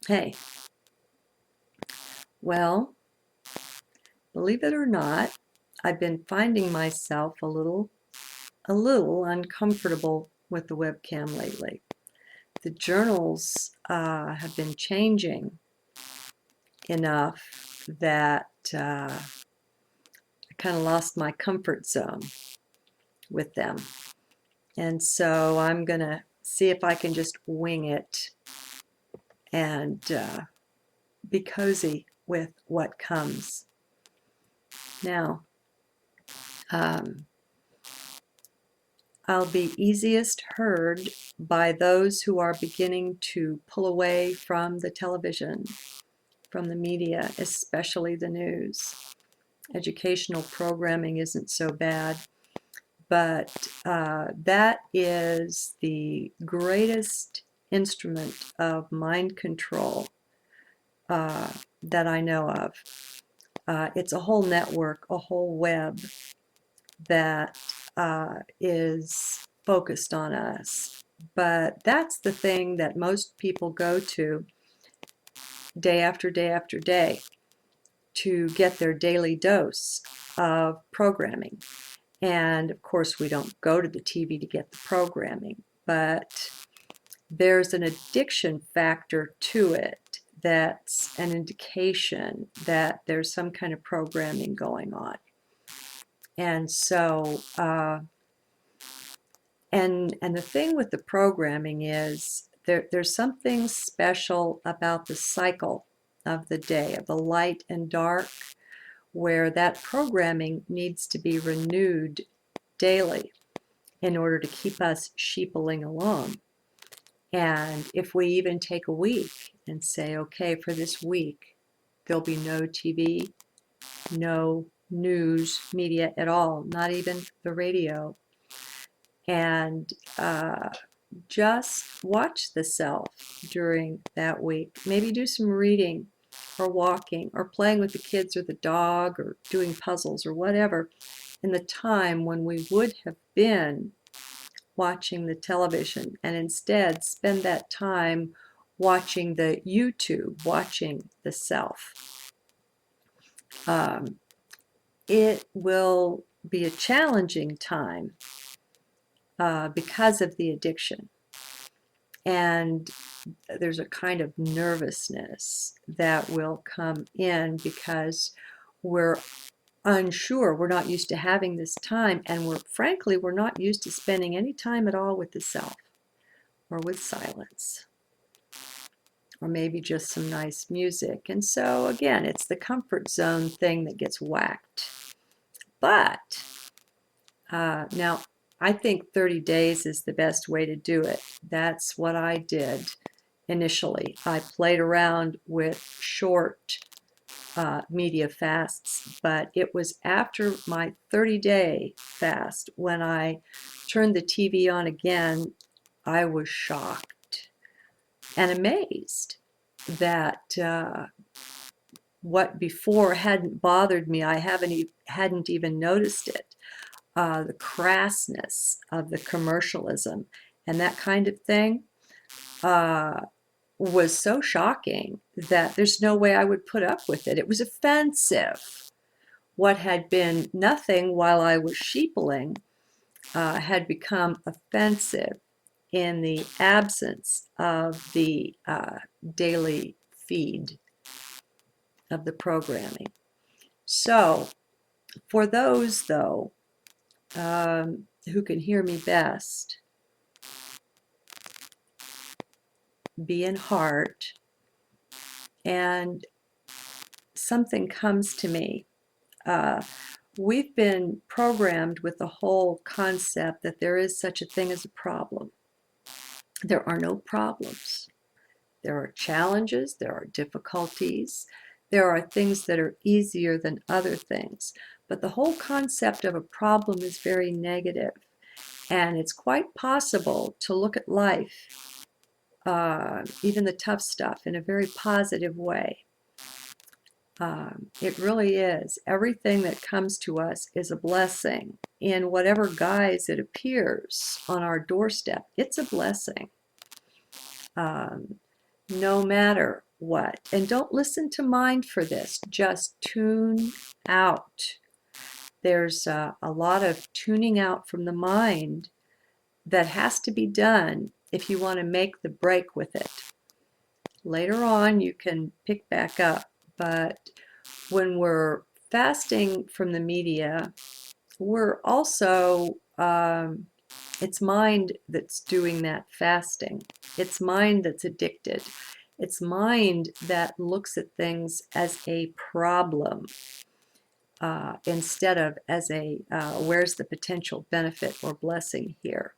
Hey, well, believe it or not, I've been finding myself a little uncomfortable with the webcam lately. The journals have been changing enough that I kind of lost my comfort zone with them. And so I'm going to see if I can just wing it and be cozy with what comes. Now, um, I'll be easiest heard by those who are beginning to pull away from the television, from the media, especially the news. Educational programming isn't so bad, but that is the greatest instrument of mind control that I know of. It's a whole network, a whole web that is focused on us. But that's the thing that most people go to day after day after day to get their daily dose of programming. And of course, we don't go to the TV to get the programming, but there's an addiction factor to it that's an indication that there's some kind of programming going on. And so, and the thing with the programming is there's something special about the cycle of the day, of the light and dark, where that programming needs to be renewed daily in order to keep us sheepling along. And if we even take a week and say, okay, for this week, there'll be no TV, no news media at all, not even the radio, and just watch the self during that week. Maybe do some reading or walking or playing with the kids or the dog or doing puzzles or whatever in the time when we would have been watching the television, and instead spend that time watching the YouTube, watching the self. It will be a challenging time because of the addiction. And there's a kind of nervousness that will come in because we're unsure. We're not used to having this time, and frankly, we're not used to spending any time at all with the self or with silence or maybe just some nice music. And so again, it's the comfort zone thing that gets whacked. But now I think 30 days is the best way to do it. That's what I did initially. I played around with short media fasts, but it was after my 30-day fast when I turned the TV on again, I was shocked and amazed that what before hadn't bothered me, I hadn't even noticed it. The crassness of the commercialism and that kind of thing was so shocking that there's no way I would put up with it. It was offensive. What had been nothing while I was sheepling had become offensive in the absence of the daily feed of the programming. So, for those, though, who can hear me best, be in heart, and something comes to me. We've been programmed with the whole concept that there is such a thing as a problem. There are no problems. There are challenges, there are difficulties, there are things that are easier than other things. But the whole concept of a problem is very negative, and it's quite possible to look at life, even the tough stuff, in a very positive way. It really is. Everything that comes to us is a blessing. In whatever guise it appears on our doorstep, it's a blessing. No matter what. And don't listen to mind for this. Just tune out. There's a lot of tuning out from the mind that has to be done if you want to make the break with it. Later on, you can pick back up, but when we're fasting from the media, we're also, it's mind that's doing that fasting. It's mind that's addicted. It's mind that looks at things as a problem instead of as a where's the potential benefit or blessing here.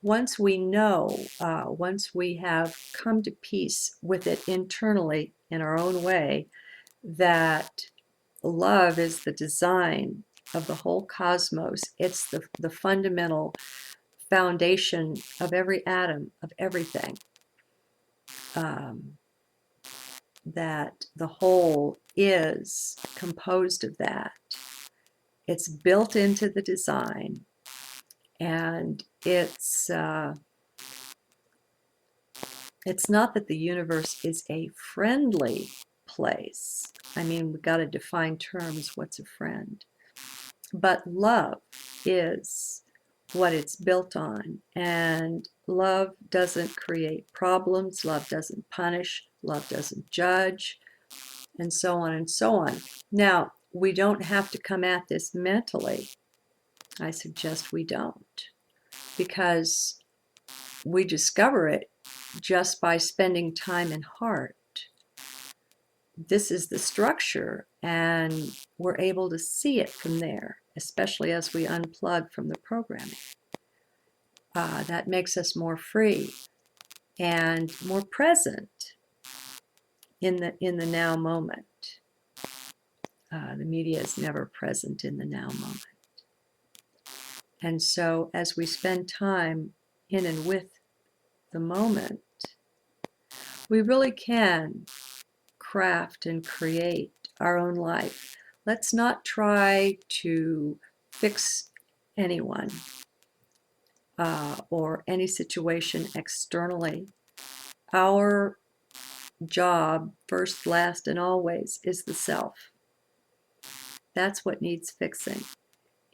Once we know, once we have come to peace with it internally in our own way, that love is the design of the whole cosmos. It's the fundamental foundation of every atom, of everything. That the whole is composed of that. It's built into the design, and it's not that the universe is a friendly place. I mean, we've got to define terms. What's a friend? But love is what it's built on, and love doesn't create problems. Love doesn't punish. Love doesn't judge, and so on and so on. Now, we don't have to come at this mentally. I suggest we don't, because we discover it just by spending time in heart. This is the structure, and we're able to see it from there, especially as we unplug from the programming. That makes us more free and more present in the now moment. The media is never present in the now moment. And so as we spend time in and with the moment, we really can craft and create our own life. Let's not try to fix anyone or any situation externally. Our job, first, last, and always, is the self. That's what needs fixing.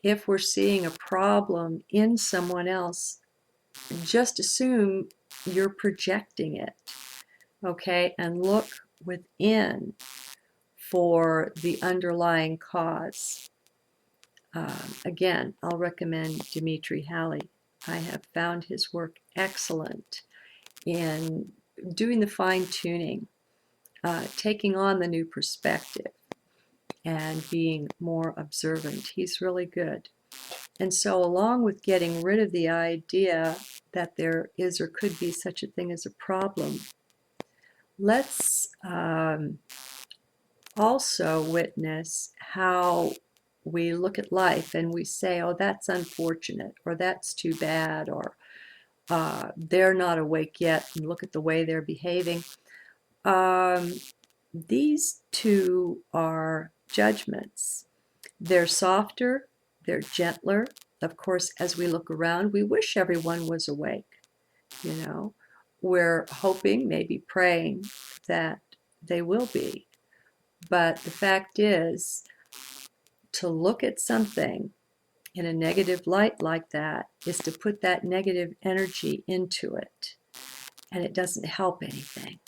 If we're seeing a problem in someone else, just assume you're projecting it, okay? And look within for the underlying cause. Again, I'll recommend Dimitri Halley. I have found his work excellent in doing the fine-tuning, taking on the new perspective, and being more observant. He's really good. And so along with getting rid of the idea that there is or could be such a thing as a problem, let's also witness how we look at life and we say, oh, that's unfortunate, or that's too bad, or they're not awake yet, and look at the way they're behaving. These two are judgments. They're softer, they're gentler. Of course, as we look around, we wish everyone was awake. You know, we're hoping, maybe praying, that they will be. But the fact is, to look at something in a negative light like that is to put that negative energy into it. And it doesn't help anything.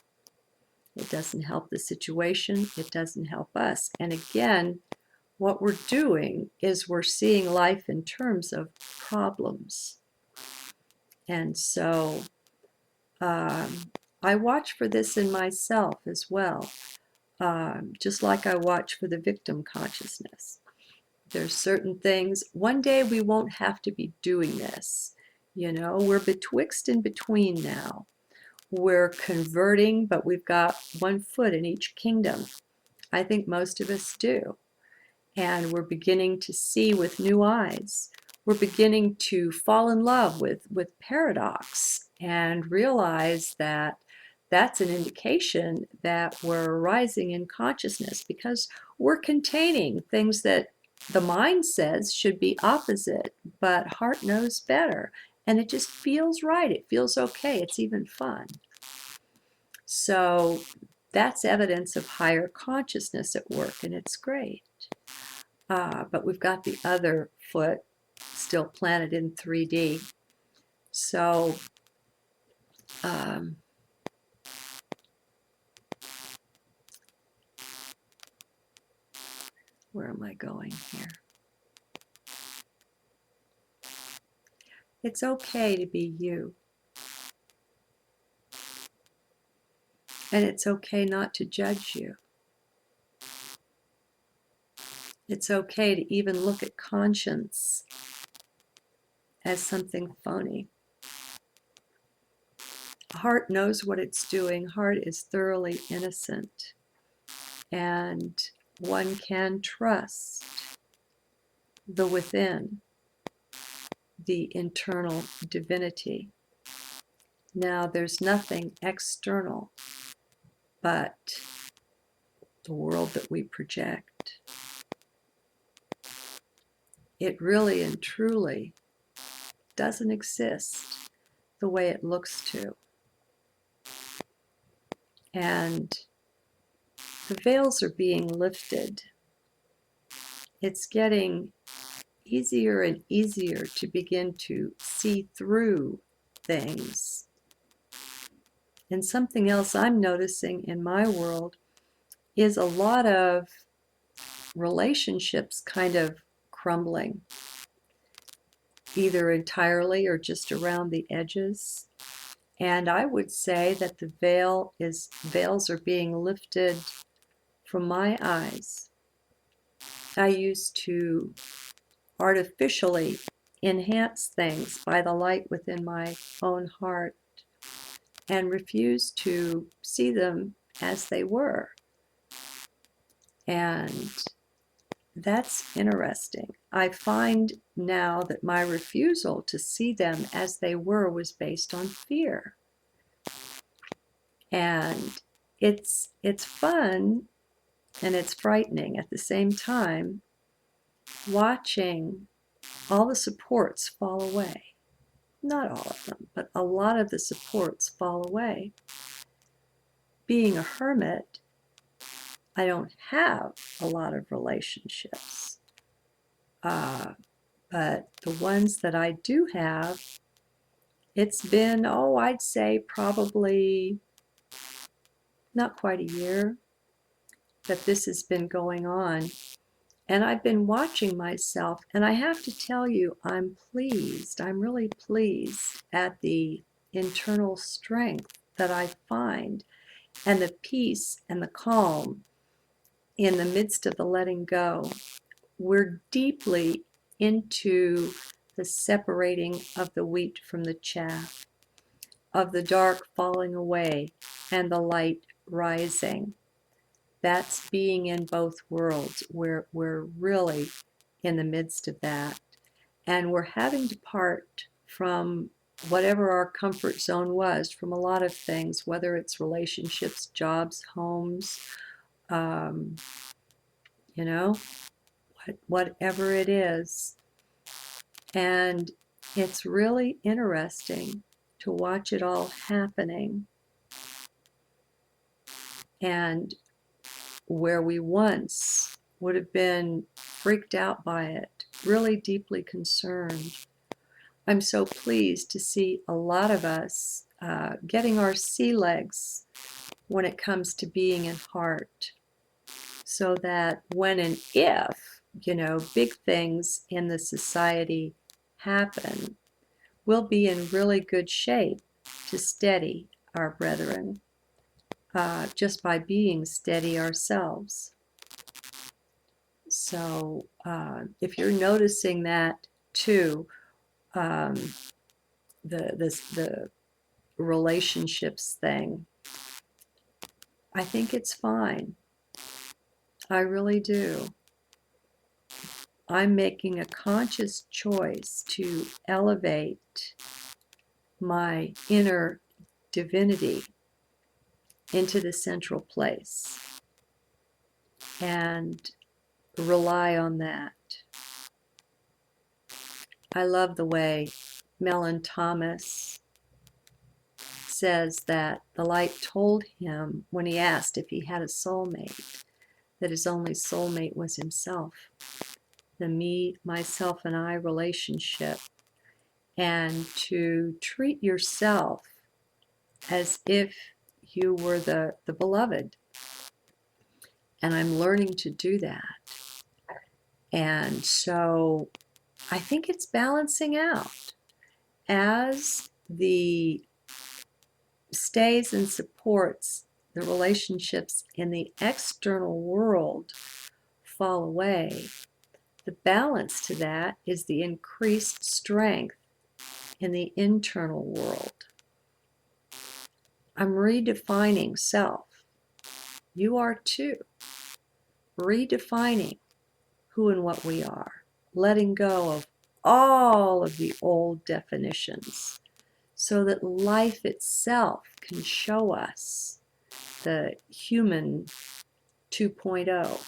It doesn't help the situation. It doesn't help us. And again, what we're doing is we're seeing life in terms of problems. And so I watch for this in myself as well, just like I watch for the victim consciousness. There's certain things, one day we won't have to be doing this. You know, we're betwixt and between now. We're converting, but we've got one foot in each kingdom. I think most of us do. And we're beginning to see with new eyes. We're beginning to fall in love with paradox and realize that that's an indication that we're rising in consciousness, because we're containing things that the mind says should be opposite, but heart knows better. And it just feels right. It feels okay. It's even fun. So that's evidence of higher consciousness at work, and it's great. But we've got the other foot still planted in 3D. So where am I going here? It's okay to be you. And it's okay not to judge you. It's okay to even look at conscience as something phony. Heart knows what it's doing. Heart is thoroughly innocent. And one can trust the within, the internal divinity. Now, there's nothing external but the world that we project. It really and truly doesn't exist the way it looks to. And the veils are being lifted. It's getting easier and easier to begin to see through things. And something else I'm noticing in my world is a lot of relationships kind of crumbling, either entirely or just around the edges. And I would say that the veils are being lifted from my eyes. I used to artificially enhance things by the light within my own heart and refuse to see them as they were. And that's interesting. I find now that my refusal to see them as they were was based on fear. And it's fun and it's frightening at the same time, watching all the supports fall away. Not all of them, but a lot of the supports fall away. Being a hermit, I don't have a lot of relationships. But the ones that I do have, it's been, I'd say probably not quite a year that this has been going on. And I've been watching myself, and I have to tell you, I'm pleased. I'm really pleased at the internal strength that I find and the peace and the calm in the midst of the letting go. We're deeply into the separating of the wheat from the chaff, of the dark falling away and the light rising. That's being in both worlds. We're really in the midst of that. And we're having to part from whatever our comfort zone was, from a lot of things, whether it's relationships, jobs, homes, whatever it is. And it's really interesting to watch it all happening. And where we once would have been freaked out by it, really deeply concerned, I'm so pleased to see a lot of us getting our sea legs when it comes to being in heart, so that when and if, big things in the society happen, we'll be in really good shape to steady our brethren, just by being steady ourselves. So if you're noticing that too, the relationships thing, I think it's fine. I really do. I'm making a conscious choice to elevate my inner divinity into the central place and rely on that. I love the way Mellen-Thomas says that the light told him when he asked if he had a soulmate, that his only soulmate was himself, the me, myself, and I relationship, and to treat yourself as if you were the beloved. And I'm learning to do that. And so I think it's balancing out. As the stays and supports, the relationships in the external world fall away, the balance to that is the increased strength in the internal world. I'm redefining self. You are too. Redefining who and what we are. Letting go of all of the old definitions so that life itself can show us the human 2.0.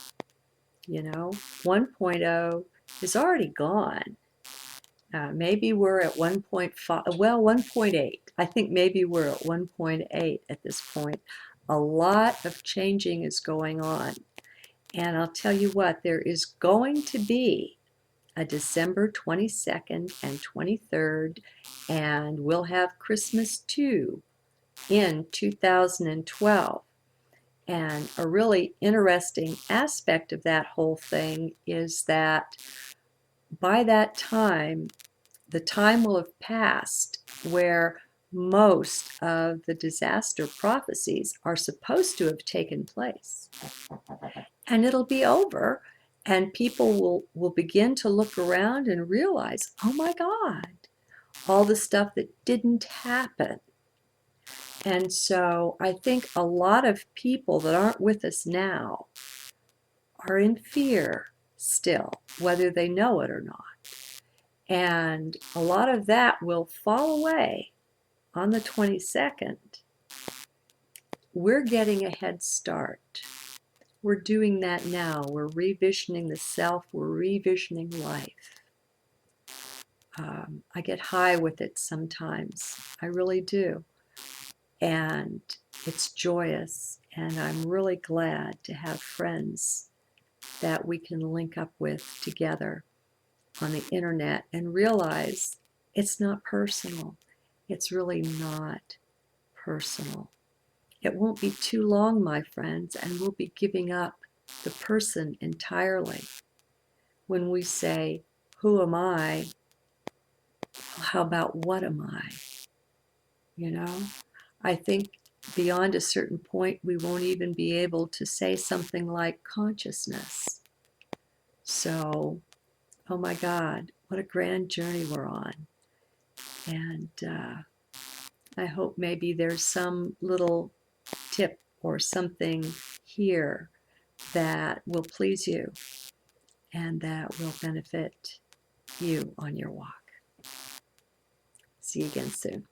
You know, 1.0 is already gone. Maybe we're at 1.5, well, 1.8. I think maybe we're at 1.8 at this point. A lot of changing is going on. And I'll tell you what, there is going to be a December 22nd and 23rd, and we'll have Christmas too in 2012. And a really interesting aspect of that whole thing is that by that time, the time will have passed where most of the disaster prophecies are supposed to have taken place. And it'll be over, and people will begin to look around and realize, oh my God, all the stuff that didn't happen. And so I think a lot of people that aren't with us now are in fear still, whether they know it or not. And a lot of that will fall away on the 22nd. We're getting a head start. We're doing that now. We're revisioning the self. We're revisioning life. I get high with it sometimes. I really do. And it's joyous. And I'm really glad to have friends that we can link up with together on the internet and realize it's not personal. It's really not personal. It won't be too long, my friends, and we'll be giving up the person entirely. When we say, who am I? How about what am I? You know, I think beyond a certain point, we won't even be able to say something like consciousness. So, oh my God, what a grand journey we're on. And I hope maybe there's some little tip or something here that will please you and that will benefit you on your walk. See you again soon.